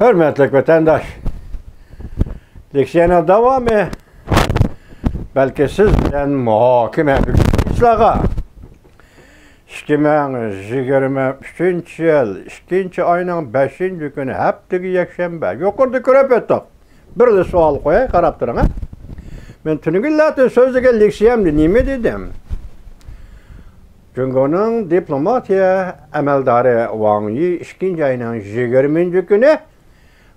Hürmetli vatandaş, leksiyona davamı belki siz bilen muhakeme islağa 2023 yıl 2. ayının 5. günü hepteki yakşembe yukarıda körep ettik. Bir de sual koyay, qarap durun. Ben tünügüllatin sözlüge leksiyamdı nime dedim? Cungo'nun diplomatiya emeldarı Wang Yi 2. ayının 20. günü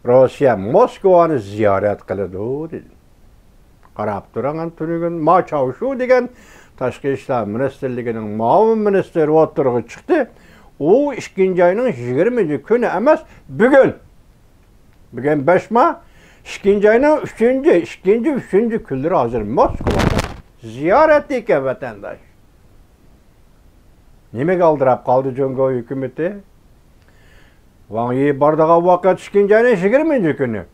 Rusya Moskova'nı ziyaret kılıdı dedi. Qarap duran tünügün Ma Çavuşu degen Taşqı İşler Ministerliğinin muavin ministeri oturuğu çıktı. O 2. ayının 20. günü emas bugün. Bugün 5 ma 2. ayının 3. günleri hazır Moskova'da ziyaret ettik vatandaş. Nime kaldırap kaldı Cungo hükümeti? Wang Yi bardağa vakit 2. ayının 20. günü.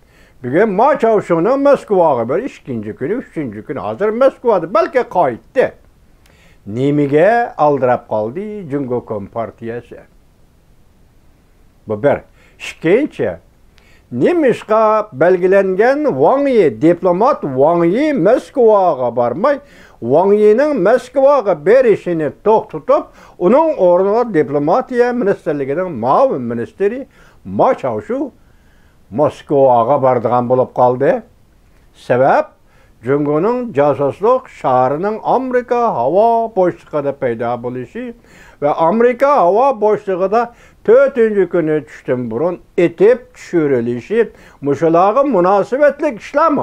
Bugün Ma Çavuşu'nun Moskova'ya bir 2. günü, 3. günü hazır Moskova'da belki kayıttı. Nimige aldırap kaldı Cungo Kompartiyası. Bu bir. İkinci, Nimişka belgelengen Wang Yi, diplomat Wang Yi Moskova'ya barmay, Wang Yi'nin Moskova'ya berişini tutup, onun ornuna diplomatiya ministerliğinin muavin ministeri Ma Çavuşu Moskova'ya bardığan bulup kaldı. Sebep, Cungo'nun casusluk şarının Amerika hava boşluğunda peyda buluşu ve Amerika hava boşluğunda 4. günü düştüm burun etip düşürülüşü muşulağı münasebetlik işlemi.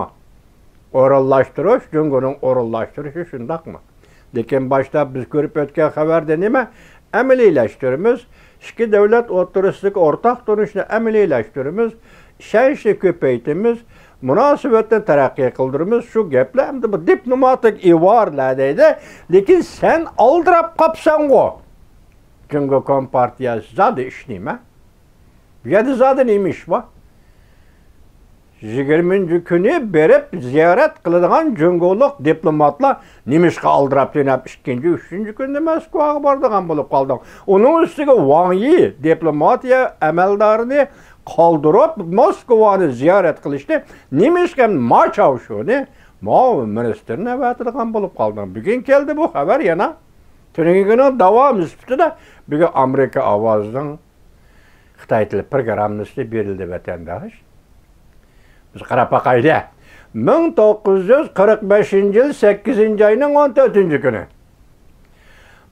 Orallaştırış, Cungo'nun orallaştırışı şundak mı? Lekin başta biz görüp ötken haberde nime? Emelileştirimiz, iki devlet oturuşluk ortak dönüşünü emelileştirimiz, şenşli köpeytimiz, münasebetini terakki kıldırımız şu geple hem de bu diplomatik ivarlardaydı. Lekin sen aldırap kapsan o. Cungo Kompartiyası zaten iş neyme? Ya da zaten neymiş var? 20. günü berip ziyaret kılıdığın Cungoluk diplomatla nimişka aldırap denip 2. 3. günde Moskova'ya bardığın bulup kaldı. Onun üstüne Wang Yi diplomatiya emeldarını kaldırıp Moskova'nı ziyaret kılıştı. Nimişken Ma Çavuşu'nu muavin ministerine verdiğin bulup kaldı. Bugün geldi bu haber yana. Tünün günü devam üstü de bugün Amerika avazının Xitay tili programısı verildi vatandaş. Biz qarap bakaydı. 1945 yıl 8. ayının 14. günü.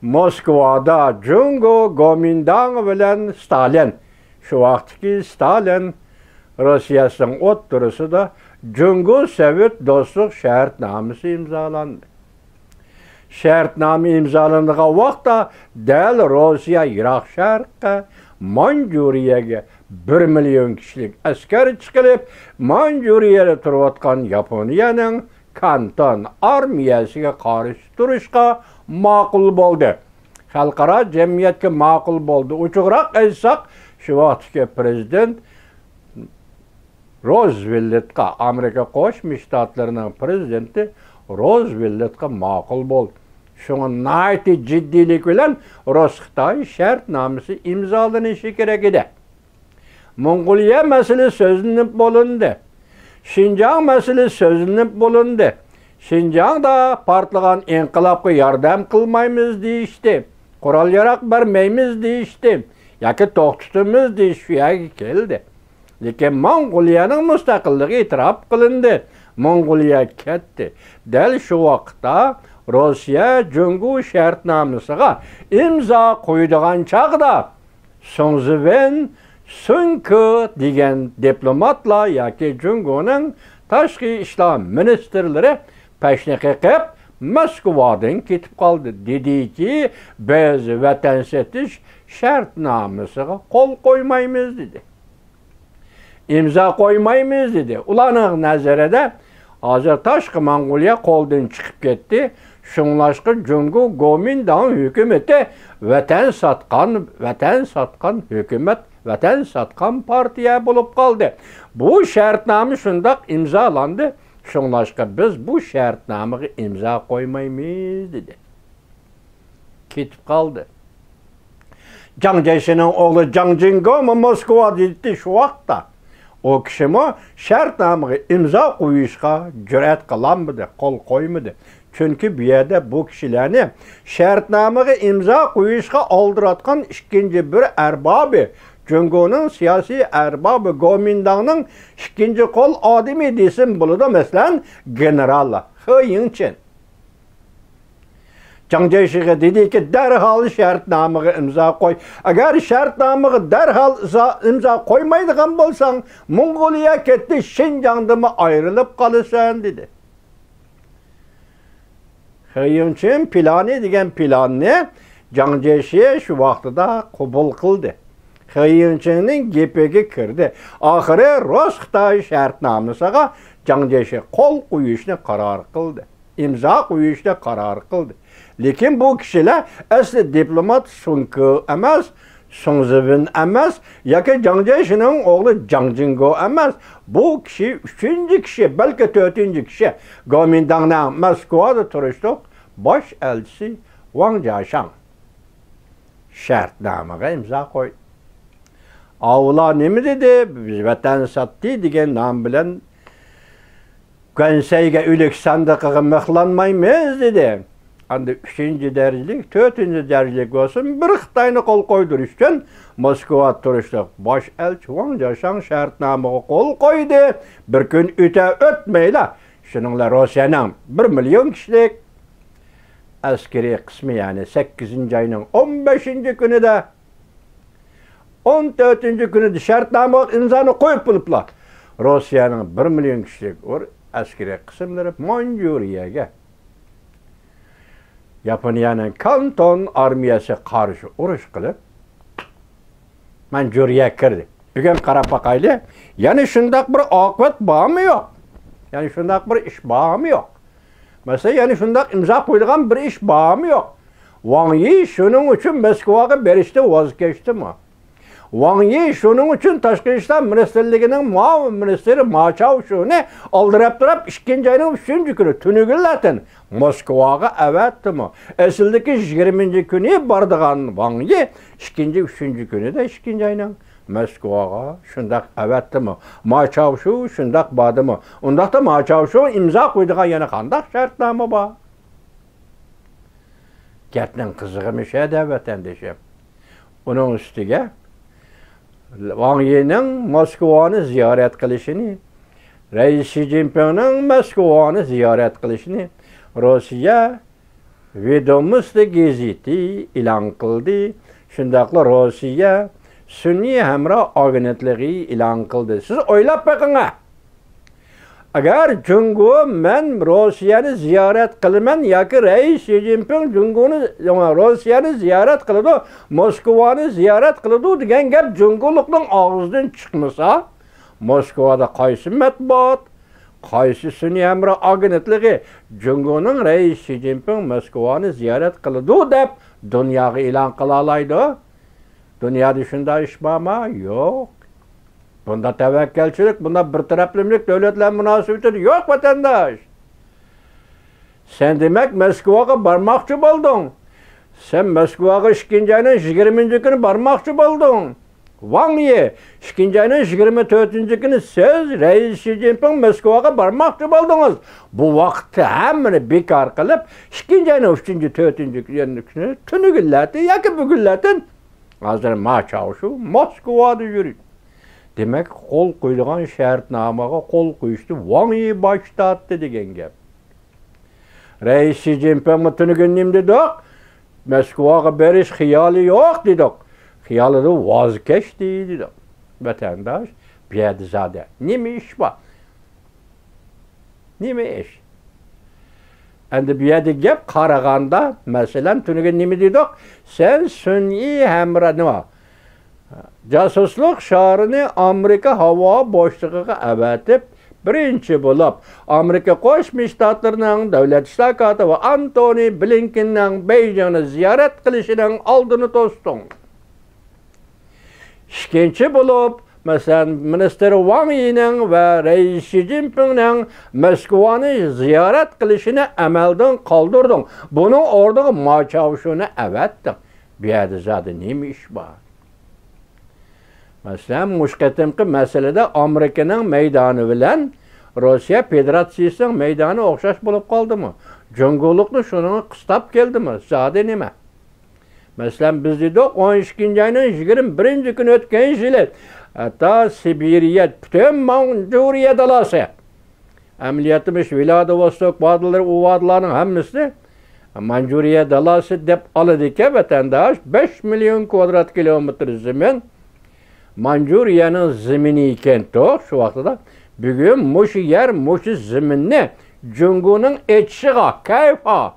Moskova'da Cungo Gomindan bilen Stalin, şu vaxtki Stalin Rusyasının oturusu da Cungo Sovet Dostluk Şərtnamesi imzalandı. Şərtname imzalandığı vaxtda del Rusya Irak şərqə Manjuriyaga 1 milyon kişilik asker çıkılıp Manjuriyada turvatkan Yaponiyanın Kanton armiyasiga qarşı turuşqa maqul boldu. Xalqara cemiyetke maqul boldu. Uçuqraq aytsak, şu vaxtki prezident Roosevelt'qa, Amerika Qo'shma Shtatlarının prezidenti Roosevelt'qa maqul boldu. Şuna naiti ciddilik bilen Rus-Xitay şərtnamesi imzalanışı gerek idi. Mongoliya meselesi sözlenip bulundu. Şinjan meselesi sözlenip bulundu. Şinjan'da partlagan inkılapka yardım kılmayımız deyişti. Kural yarak vermeyimiz deyişti. Yaki toxtutumuz deyişiye geldi. Lekin Mongoliya'nın müstakilliği itiraf kılındı. Mongoliya ketdi. Del şu vaqtda Rusya Cungo şərtnamesiga imza koyduğan çağda Songzven Sunke degan diplomatla yoki Cungo'nun Taşqı İşler ministerleri peşniki qilib Moskvadan ketib qoldi. Dediki, biz vatan setish şərtnamesiga qo'l qo'ymaymiz dedi. İmza qo'ymaymiz dedi. Ularning nazarida hozir Taşqı Mongoliya qo'ldan chiqib ketdi. Şunlaşkı Cungo Gomindan hükümeti vatan satkan hükümet, vatan satkan partiye bulup kaldı. Bu şərtname şundak imzalandı. Şunlaşkı biz bu şərtnameyi imza koymayız dedi. Ketip kaldı. Zhang Jiexi'nin oğlu Zhang Jingao Moskova gitti şu vakta. O kişi şartnamaga imza qo'yishga jur'at qilolmadi, qo'l qo'ymadi. Çünkü bir yerde bu kişilerini şartnamaga imza qo'yishga oldiratgan ikkinchi bir erbabı, Cungo'nun siyasi erbabı Gomindang'ның ikkinchi qo'l odami desin bo'ladi, masalan, general He Yingchen. Zhang Jiexi'ye dedi ki derhal şartnamaga imza koy. Eğer şartnamaga derhal imza koymaydigan bolsan, Mongoliya ketdi, Şinjan'da mı ayrılıp kalısan dedi. He Yingchen planı degan planını Zhang Jiexi'ye şu vaqtida qabul qildi. He Yingchen'ning gepiga kirdi. Oxiri Rus-Xitoy shartnomasiga Zhang Jiexiye qo'l qo'yishni qaror qildi. İmza qo'yishni qaror qildi. Lekin bu kişiler asli diplomat Sun Ke emas, Sun Zibin emas, yoki Zhang Jiexi'nin oğlu Zhang Jingguo emas. Bu kişi üçüncü kişi, belki dördüncü kişi. Gomindang'ның Moskvada turishliq bosh elchisi Wang Jiashang shartnomaga imza qo'ydi. Avla nima dedi? Biz vatan satdi degan nom bilan Genseyge ülük sandıqıga mıhlanmaymiz dedi. Anda 3. derecelik, 4. derecelik olsun bir Xitayni qo'l qo'ydirishdan Moskva turishliq bosh elchi Wang Jiashang shartnomaga qo'l qo'ydi. Bir kun o'tmayla shuninglar Rossiyaning 1 million kishilik askeri qismi, ya'ni 8. ayning 15. kunida 14. kunida shartnomaga imzoni qo'yib bo'liblar. Rossiyaning 1 million kishilik askeri qismlari Manjuriyaga, Yaponiyaning Kanton armiyasi qarshi urush qilib Manjuriyaga kirdi. Bugun qarab baqayli, ya'ni shundaq bir oqibat bormi yo'q? Ya'ni shundaq bir ish bormi yo'q? Mesela ya'ni shundaq imzo qo'yilgan bir ish bormi yo'q? Wang Yi shuning uchun Moskvaga berishdi, voz kechdimi? Wang Yi şunun için Tashqi ishlar ministrligining muavin ministri Ma Chaoshuni oldirab turib 2. ayning 3. kuni tunugillatin Moskvaga avatdimi? Asildagi 20. kuni bordigan Wang Yi 2. 3. kunida 2. ayning Moskvaga shundaq avatdimi? Ma Chaoshu shundaq bordimi? Undaqda Ma Chaoshu imzo qo'ydigan yana qandaq shartnoma bor? Gapning qizig'imish edi vatandoshim. Uning ustiga Wang Yi'ning Moskvani ziyorat qilishini, Rais Xi Jinpingning Moskvani ziyorat qilishini Rossiya Vedomosti gazeti e'lon qildi. Shundaqla Rossiya Sunniy hamroh agentligi e'lon qildi. Siz o'ylab baqing. Agar Jungo men Rossiyani ziyorat qilaman yoki Rais Xi Jinping Rossiyani ziyorat qiladi, Moskvani ziyorat qiladi degan gap Jungoliqning og'zidan chiqmasa, Moskvada qaysi matbuot, qaysi sun'iy hamroh agentligi Jungoning Rais Xi Jinping Moskvani ziyorat qiladi deb dunyoga e'lon qila oladi? Dunyoda shunday ish bormi? Yo'q. Bunda tevekkelçilik, bunda bir taraflılık devletler münasebeti yok vatandaş. Sen demek Moskvaga barmakçı buldun. Sen Moskvaga 2. ayının 20. günü barmakçı buldun. Wang Yi 2. ayının 24. günü siz Rais Xi Jinping Moskvaga barmakçı buldunuz. Bu vakti hemini bekar kılıp 2. ayının 3. 4. günü tünügüllerdi, yakı bugüllerden hazır Ma Chaoshu Moskva'da yürüdü. Demek qo'l qo'yilgan shartnomaga qo'l qo'yishni Wang Yi başlattı degan gap. Rais Xi Jinping tunugun dedik, Moskvaga berish xiyoli yo'q dedik. Xiyolida voz kechdi dedik. Vatandosh Biyadizade. Nima ish bor? Nima ish? Endi bu yerda gap qaraganda, masalan, tunugun nima dedik? Sen sun'iy hamroh nima? Casusluk şarını Amerika hava boşluğuna avatib, birinci bo'lib Amerika Qo'shma Shtatlarning davlat ishlar kotibi Antony Blinkenning Beijingni ziyorat qilishining oldini to'sding. Ikkinchi bo'lib, masalan, minister Wang Yi'ning va Rais Xi Jinpingning Moskvani ziyorat qilishini amaldan qoldirding. Buning o'rniga Ma Chaoshuni avatding. Bu yerda zodi nima ish bor? Masalan, muşqetimki meselede Amerika'nın meydanı bilen Rusya Federatsiyasining meydani o'xshash bo'lib qoldimi? Junguluqni shuni qistab keldimi? Zade nima? Masalan, bizda 12 ayning 21 kuni o'tgan yili hatta Sibiriya, butun Manjuriya dalasi amaliyotimiz Vladivostok vodiylari, u vodilarning hammasi Manjuriya dalasi deb oladi-ki, vatandosh 5 million kvadrat kilometr zamin Manjuriyaning zamini ekan to, shu vaqtida bugün muşu yer, muşu zeminni Cungu'nun etşiğe, kayfa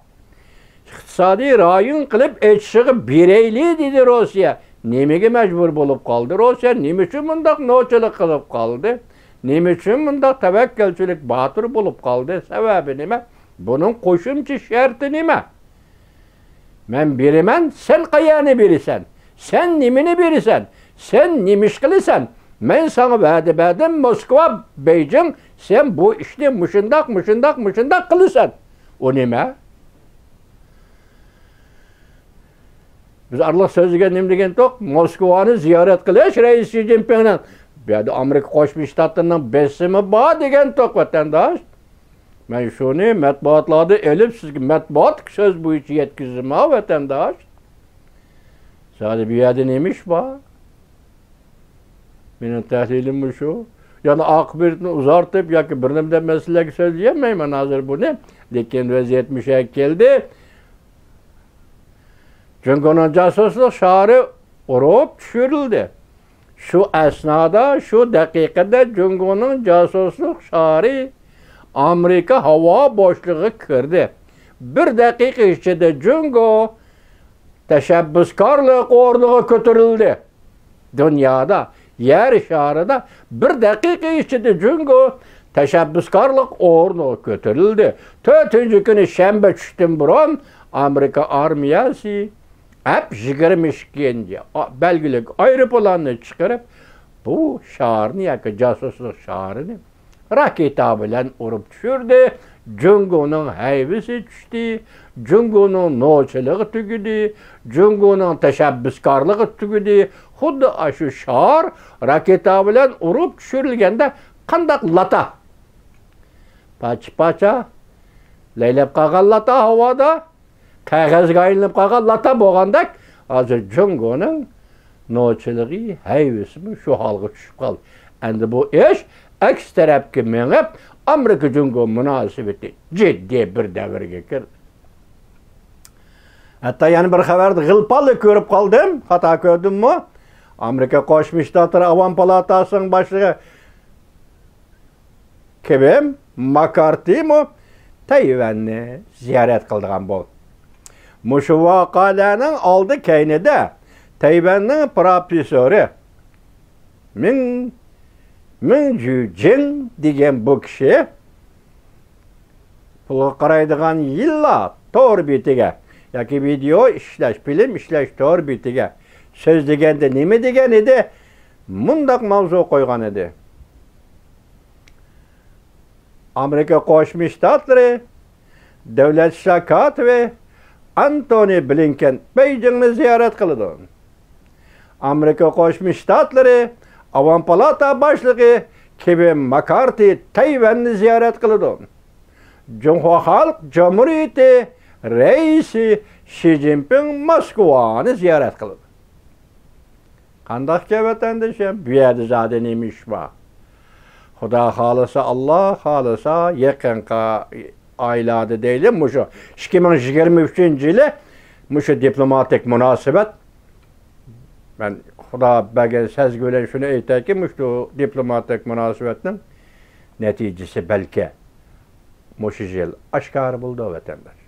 iqtisadi rayon qilib etşiği bireyli dedi Rusya. Nemege mecbur bulup kaldı Rusya? Neme üçün bundaq noçilik qilib kaldı? Neme üçün bundaq tevekkelçilik batır bulup kaldı? Sebebi nime? Bunun koşumçu şerti nime? Men birimen, sen qayanı birisen. Sen nimini birisen. Sen nimiş qilisan. Men sana va'da berdim Moskva, Beijing, sen bu işte muşundak qilisan. O nima? Biz Allah sözüge nim degen toq, Moskvani ziyorat qilish Reis Xi Jinping'dan. Bu yerda Amerika Qo'shma Shtatlarining besimi bor degan toq vatandosh. Men shuni matbuotlarda elib sizga matbuot so'z bo'yicha yetkazdim ha vatandosh. Sadece bu yerda nemish bor? Benim tahlilim şu. Yani akıbetini uzartıp yoki bir nimada meselega so'zlayolmayman hozir buni. Lekin vaziyat mushaga keldi. Jungoning josuslik shari urib tushirildi. Shu asnoda, shu daqiqada Jungoning josuslik shari Amerika havo boshlig'i kirdi. Bir daqiqa ichida Jungo tashabbuskorlik o'rniga ko'tarildi. Dunyoda yer şarida bir dakika içinde Jungo teşebbüskarlık o'rniga ko'tarildi. 4. kuni shanba tushdan burun Amerika armiyasi hep 22 belgilik aeroplanni chiqarib bu shaharni yoki josuslik shaharini raketa bilan urib tushirdi. Jungoning haybisi tushdi. Jungoning no'chiligi tugidi. Jungoning tashabbuskorligi tugidi. Xuddi shu shahar raketa bilan urib tushirilganda qandaq lata pacha laylab qolgan lata havoda qog'ozga aylanib qolgan lata bo'lgandek hozir Jungoning no'chiligi haybisi shu holga tushib qoldi. Endi bu ish aks tarafga mengib Amerika Jungo munosabati jiddiy bir davrga kirdi. Hatta yana bir xabarni g'ilpali ko'rib qoldim. Xato ko'rdimmi? Amerika Qo'shma Shtatlari Avam palatasining boshlig'i Kevin McCarthy Tayvanni ziyorat qilgan bo'ldi. Mushu voqealarning oldi keynida Tayvanning professori Ming Jujin degan bu kishi pulga qaraydigan yillar to'r betiga yoki video ishlash, film ishlash to'r betiga söz deganda nima degan edi? Mundaq mavzu qo'ygan edi. Amerika Qo'shma Shtatlari davlat shakatovi Antony Blinken Beijingni ziyorat qildi. Amerika Qo'shma Shtatlari Avam palata boshlig'i Kevin McCarthy Tayvanni ziyorat qildi. Jumhur Xalq Jamhuriyati Reisi Xi Jinping Moskvani ziyorat qildi. Qandaq vatandoshim, bu yerda zada nemish bor. Xudo xolasa, Alloh xolasa yaqinqa oylarda deylik, mushu 2023-yili mushu diplomatik munosabat ben Xudo bergan sezgi bilan shuni aytayki, mushu diplomatik munosabatning natijasi balki mushu yil oshkor bo'ldi vatandosh.